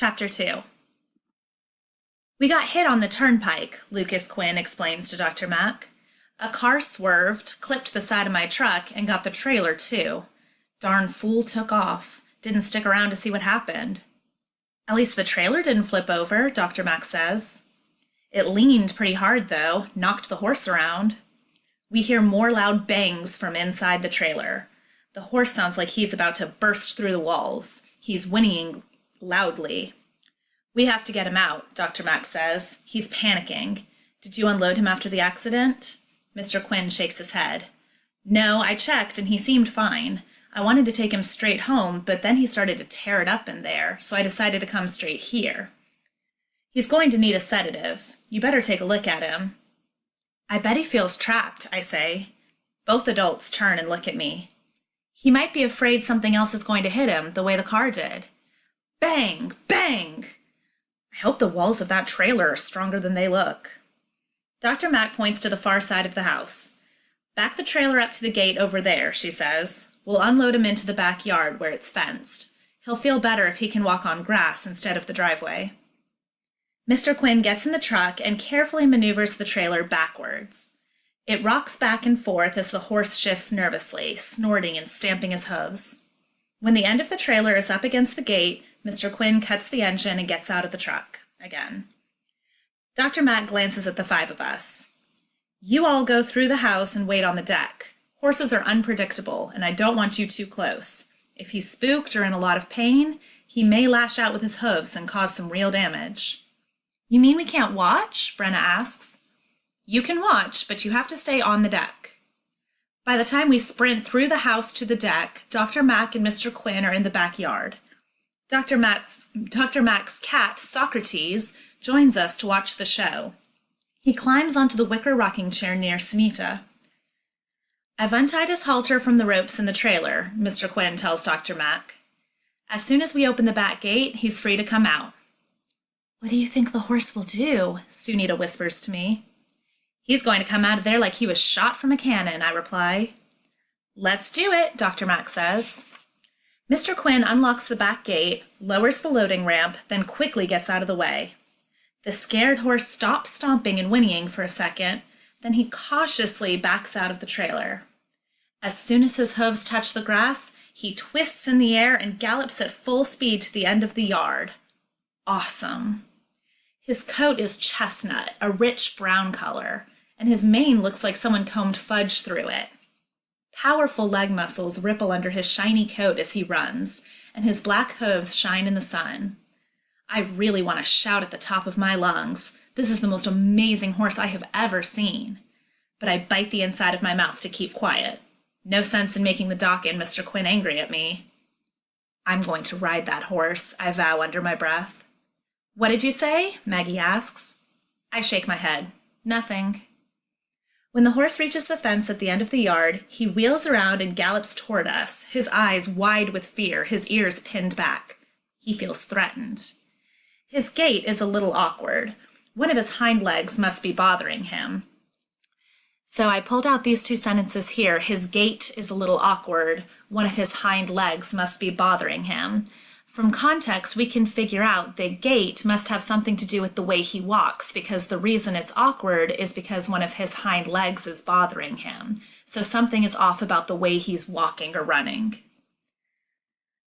Chapter 2. We got hit on the turnpike, Lucas Quinn explains to Dr. Mack. A car swerved, clipped the side of my truck, and got the trailer, too. Darn fool took off. Didn't stick around to see what happened. At least the trailer didn't flip over, Dr. Mack says. It leaned pretty hard, though, knocked the horse around. We hear more loud bangs from inside the trailer. The horse sounds like he's about to burst through the walls. He's whinnying loudly. We have to get him out, Dr. Mack says. He's panicking. Did you unload him after the accident? Mr. Quinn shakes his head. No, I checked and he seemed fine. I wanted to take him straight home, but then he started to tear it up in there, so I decided to come straight here. He's going to need a sedative. You better take a look at him. I bet he feels trapped, I say. Both adults turn and look at me. He might be afraid something else is going to hit him, the way the car did. Bang! Bang! I hope the walls of that trailer are stronger than they look. Dr. Mack points to the far side of the house. Back the trailer up to the gate over there, she says. We'll unload him into the backyard where it's fenced. He'll feel better if he can walk on grass instead of the driveway. Mr. Quinn gets in the truck and carefully maneuvers the trailer backwards. It rocks back and forth as the horse shifts nervously, snorting and stamping his hooves. When the end of the trailer is up against the gate, Mr. Quinn cuts the engine and gets out of the truck again. Dr. Mack glances at the five of us. You all go through the house and wait on the deck. Horses are unpredictable, and I don't want you too close. If he's spooked or in a lot of pain, he may lash out with his hooves and cause some real damage. You mean we can't watch? Brenna asks. You can watch, but you have to stay on the deck. By the time we sprint through the house to the deck, Dr. Mack and Mr. Quinn are in the backyard. Dr. Mack's cat, Socrates, joins us to watch the show. He climbs onto the wicker rocking chair near Sunita. I've untied his halter from the ropes in the trailer, Mr. Quinn tells Dr. Mack. As soon as we open the back gate, he's free to come out. What do you think the horse will do? Sunita whispers to me. He's going to come out of there like he was shot from a cannon, I reply. Let's do it, Dr. Mack says. Mr. Quinn unlocks the back gate, lowers the loading ramp, then quickly gets out of the way. The scared horse stops stomping and whinnying for a second, then he cautiously backs out of the trailer. As soon as his hooves touch the grass, he twists in the air and gallops at full speed to the end of the yard. Awesome. His coat is chestnut, a rich brown color, and his mane looks like someone combed fudge through it. Powerful leg muscles ripple under his shiny coat as he runs, and his black hooves shine in the sun. I really want to shout at the top of my lungs. This is the most amazing horse I have ever seen. But I bite the inside of my mouth to keep quiet. No sense in making the doc and Mr. Quinn angry at me. I'm going to ride that horse, I vow under my breath. What did you say? Maggie asks. I shake my head. Nothing. When the horse reaches the fence at the end of the yard, he wheels around and gallops toward us, his eyes wide with fear, his ears pinned back. He feels threatened. His gait is a little awkward. One of his hind legs must be bothering him. So I pulled out these two sentences here. His gait is a little awkward. One of his hind legs must be bothering him. From context, we can figure out the gait must have something to do with the way he walks, because the reason it's awkward is because one of his hind legs is bothering him. So something is off about the way he's walking or running.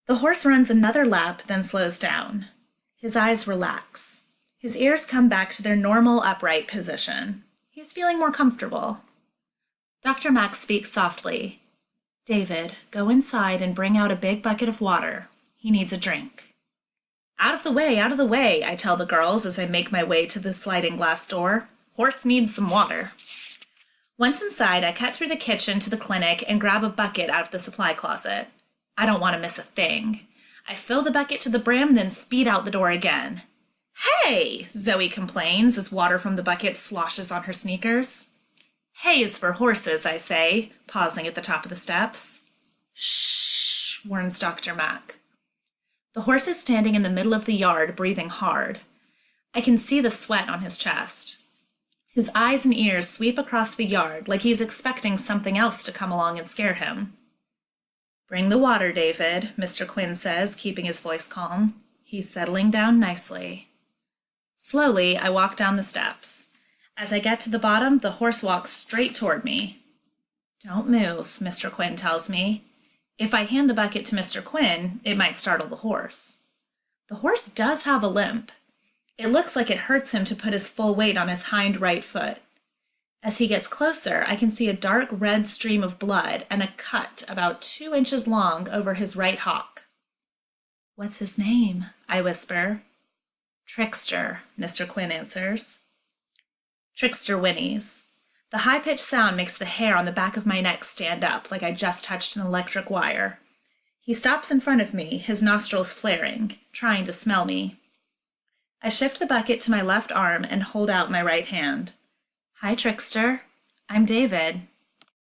The horse runs another lap, then slows down. His eyes relax. His ears come back to their normal upright position. He's feeling more comfortable. Dr. Mack speaks softly. David, go inside and bring out a big bucket of water. He needs a drink. Out of the way, I tell the girls as I make my way to the sliding glass door. Horse needs some water. Once inside, I cut through the kitchen to the clinic and grab a bucket out of the supply closet. I don't want to miss a thing. I fill the bucket to the brim, then speed out the door again. Hey, Zoe complains as water from the bucket sloshes on her sneakers. Hay is for horses, I say, pausing at the top of the steps. Shh, warns Dr. Mack. The horse is standing in the middle of the yard, breathing hard. I can see the sweat on his chest. His eyes and ears sweep across the yard like he's expecting something else to come along and scare him. Bring the water, David, Mr. Quinn says, keeping his voice calm. He's settling down nicely. Slowly, I walk down the steps. As I get to the bottom, the horse walks straight toward me. Don't move, Mr. Quinn tells me. If I hand the bucket to Mr. Quinn, it might startle the horse. The horse does have a limp. It looks like it hurts him to put his full weight on his hind right foot. As he gets closer, I can see a dark red stream of blood and a cut about 2 inches long over his right hock. What's his name? I whisper. Trickster, Mr. Quinn answers. Trickster whinnies. The high-pitched sound makes the hair on the back of my neck stand up like I just touched an electric wire. He stops in front of me, his nostrils flaring, trying to smell me. I shift the bucket to my left arm and hold out my right hand. Hi, Trickster. I'm David.